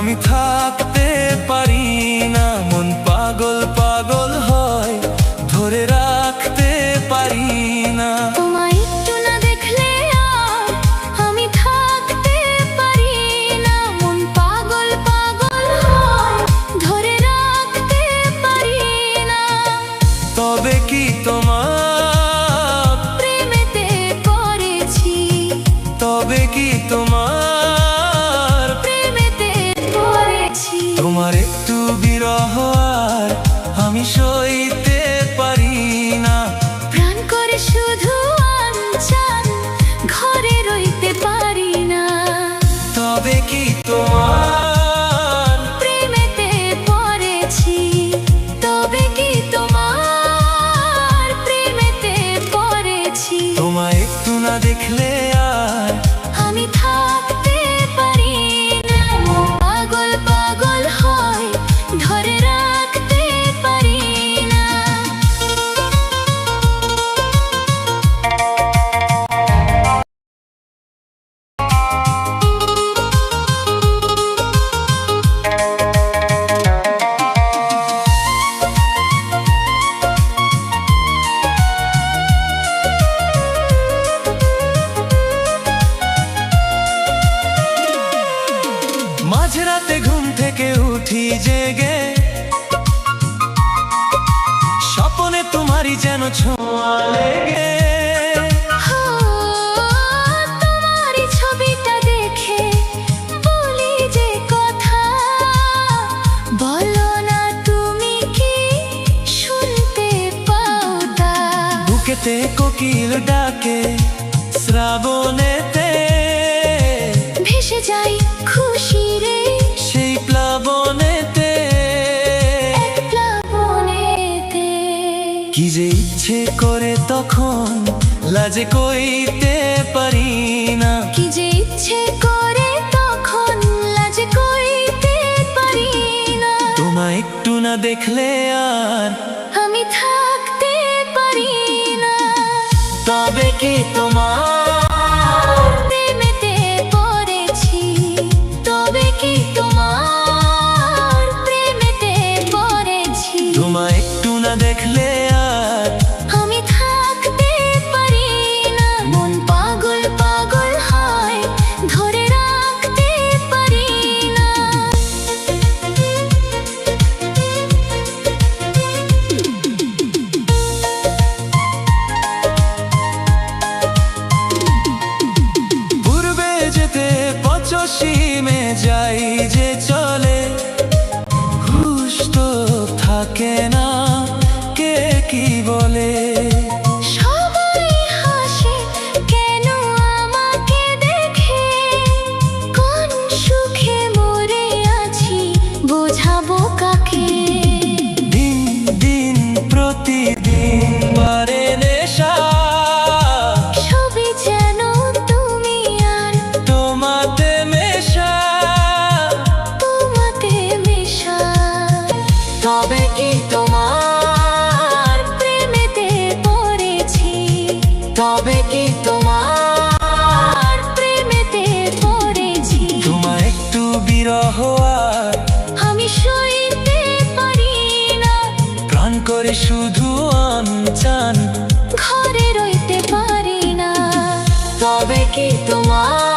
আমি থাকতে পারি না, মন পাগল পাগল হয়, ধরে রাখতে পারি না। তোমায় একটু না দেখলে আর আমি থাকতে পারি না, মন পাগল পাগল হয়, ধরে রাখতে পারি না। তবে কি তোমার প্রেমেতে পড়েছি, তবে কি তোমার প্রেমেতে পড়েছি। তোমার একটু বিরহ আর আমি সইতে পারি না। প্রাণ করে শুধু আনচান, ঘরে রইতে পারি না। তবে কি তোমার প্রেমেতে পড়েছি, তবে কি তোমার প্রেমেতে পড়েছি। তোমায় একটু না দেখলে আর আমি থাকতে পারি না, মন পাগল পাগল হয়, ধরে রাখতে পারি না। মাঝরাতে ঘুম থেকে উঠি জেগে, স্বপ্নে তোমারই যেন ছোঁয়া লেগে। তোমারই ছবিটা দেখে বলি যে কথা, বলো না তুমি কি শুনতে পাও তা। বুকেতে কোকিল ডাকে, শ্রাবণেতে ভেসে যাই খুশি রে সেই প্লাবনেতে। এক প্লাবনেতে। কি যে ইচ্ছে করে তখন লাজে কইতে পারি না। কি যে ইচ্ছে করে তখন লাজে কইতে পারি না। তোমায় একটু না দেখলে আর আমি থাকতে পারি না। তবে কি তোমার প্রেমেতে পড়েছি, তবে কি তোমার প্রেমেতে পড়েছি। তোমায় একটু না দেখলে আর আমি থাকতে পারি না, মন পাগল পাগল হয়, ধরে রাখতে পারি না। পূর্বে যেতে পচসীমে যাই যে চলে, হুশ তো থাকে না, কে কি বলে। সবাই হাসে কেন আমাকে দেখে, কোন সুখে মরে আছি বোঝাবো কাকে। দিন দিন প্রতিদিন বারে নেশা, ছবি যেন তুমি আর তোমাতে মেশা। তোমাতে মেশা। তবে কি তোমার প্রেমেতে পড়েছি, তবে কি তোমার প্রেমেতে পড়েছি। তোমার একটু বিরহ আর আমি সইতে পারি না, প্রাণ করে শুধু আনচান। ঘরে রইতে পারি না। তবে কি তোমার